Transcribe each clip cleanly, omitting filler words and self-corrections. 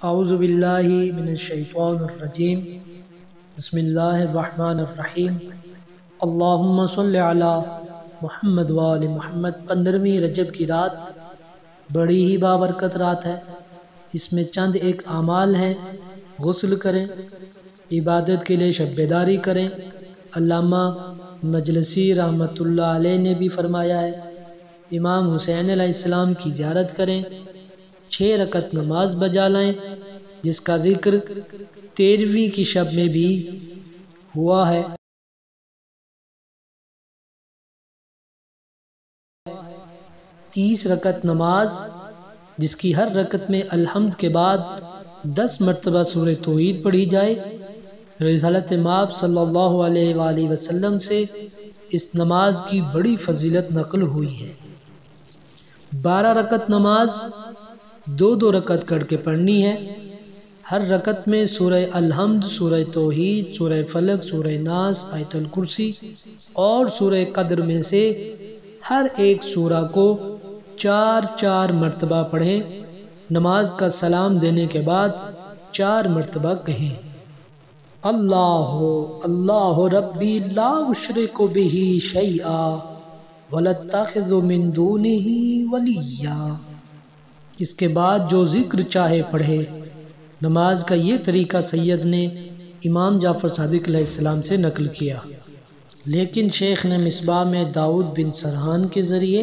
اعوذ باللہ من الشیطان الرجیم بسم اللہ الرحمن الرحیم اللہم صلی علی محمد وآل محمد۔ 15ویں رجب کی رات بڑی ہی بابرکت رات ہے۔ اس میں چند ایک اعمال ہیں۔ غسل کریں، عبادت کے لیے شب بیداری کریں۔ علامہ مجلسی رحمۃ اللہ علیہ نے بھی فرمایا ہے امام حسین علیہ السلام کی زیارت کریں، 6 رکعت نماز بجا لائیں، جس کا ذکر 13ویں کی شب میں بھی ہوا ہے۔ 30 رکعت نماز جس کی ہر رکعت میں الحمد کے بعد 10 مرتبہ سورہ توحید پڑھی جائے۔ رسالت مآب صلی اللہ علیہ وآلہ وسلم سے اس نماز کی بڑی فضیلت نقل ہوئی ہے۔ 12 رکعت نماز 2 رکعت کر کے پڑھنی ہے۔ ہر رکعت میں سورہ الحمد، سورہ توحید، سورہ فلق، سورہ ناس، آیت الکرسی اور سورہ قدر میں سے ہر ایک سورہ کو 4 مرتبہ پڑھیں۔ نماز کا سلام دینے کے بعد 4 مرتبہ کہیں اللہ اللہ ربی لا اشرک بہ شیئا ولاتخذ من دونہ ولیا۔ اس کے بعد جو ذکر چاہے پڑھے۔ نماز کا یہ طریقہ سید نے امام جعفر صادق علیہ السلام سے نقل کیا، لیکن شیخ نے مصباح میں داؤد بن سرحان کے ذریعے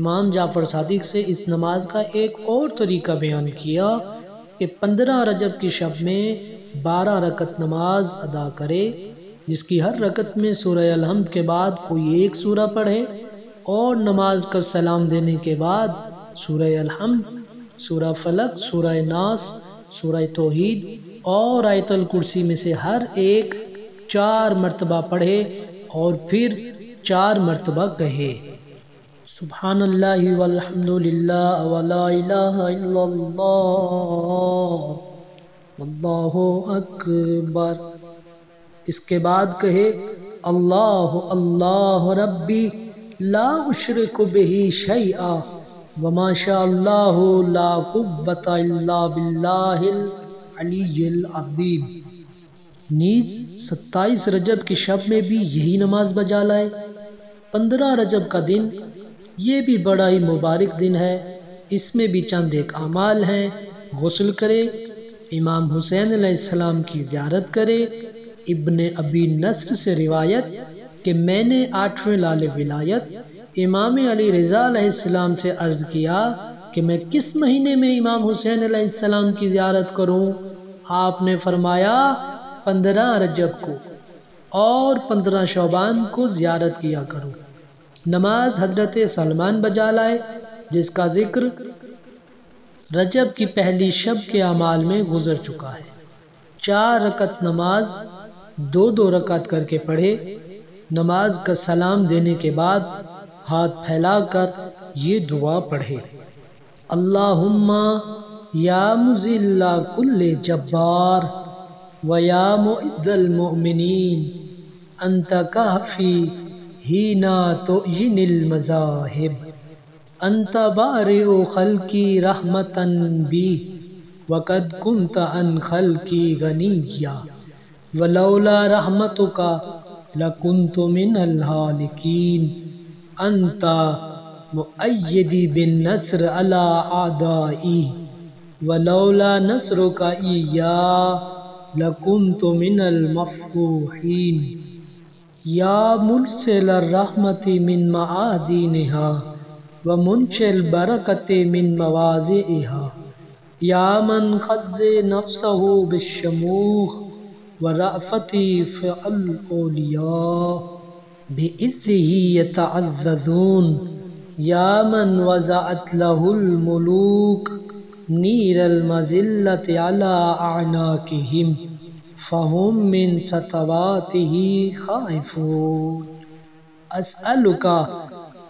امام جعفر صادق سے اس نماز کا ایک اور طریقہ بیان کیا کہ 15 رجب کی شب میں 12 رکعت نماز ادا کرے، جس کی ہر رکعت میں سورہ الحمد کے بعد کوئی ایک سورہ پڑھے اور نماز کا سلام دینے کے بعد سورہ الحمد، سورہ فلق، سورہ ناس، سورہ توحید اور آیت الکرسی میں سے ہر ایک 4 مرتبہ پڑھے اور پھر 4 مرتبہ کہے سبحان اللہ والحمد للہ ولا الہ الا اللہ واللہ اکبر۔ اس کے بعد کہے اللہ اللہ ربی لا اشرک بہ شیئا وما شاء اللہ لا قوۃ الا باللہ العلی العظیم۔ نیز 27 رجب کی شب میں بھی یہی نماز بجا لائے۔ 15 رجب کا دن یہ بھی بڑا ہی مبارک دن ہے۔ اس میں بھی چند ایک اعمال ہیں۔ غسل کرے، امام حسین علیہ السلام کی زیارت کرے۔ ابن ابی نصر سے روایت کہ میں نے 8ویں لال ولایت امام علی رضا علیہ السلام سے عرض کیا کہ میں کس مہینے میں امام حسین علیہ السلام کی زیارت کروں؟ آپ نے فرمایا 15 رجب کو اور 15 شعبان کو زیارت کیا کرو۔ نماز حضرت سلمان بجا لائے، جس کا ذکر رجب کی پہلی شب کے اعمال میں گزر چکا ہے۔ 4 رکعت نماز 2 رکعت کر کے پڑھے۔ نماز کا سلام دینے کے بعد ہاتھ پھیلا کر یہ دعا پڑھے اللہم یا مذل کل جبار ویا معز المؤمنین انت کافی ہینا تعین المذاہب انت بارئ خلقی رحمتا بی وقد کنت عن خلقی غنیا ولولا رحمتک لکنت من الہالکین انت مؤیدی بالنصر علی اعدائی ولولا نصرک اییا لکنت من المفضوحین یا مرسل الرحمت من معادینها ومنشئ البرکت من مواضعها یا من خز نفسه بالشموخ ورأفت فعل اولیاء بإذنه يتعززون یا من وضعت له الملوک نیر المذلة على اعناقهم فهم من سطواته خائفون اسألك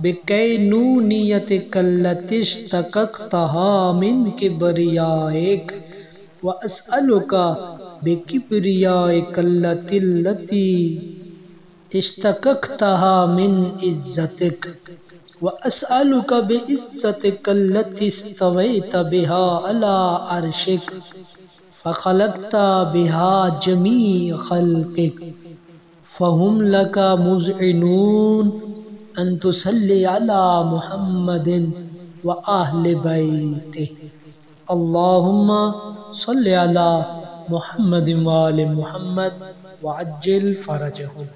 بکینونیتک التی اشتققتها من کبریائک واسألک بکبریائک التی اشتققتها من عزتک وأسألك بعزتك التي استويت بها على عرشك فخلقت بها جميع خلقك فهم لك مذعنون أن تصلي على محمد وأهل بيته اللهم صل على محمد وآل محمد وعجل فرجهم.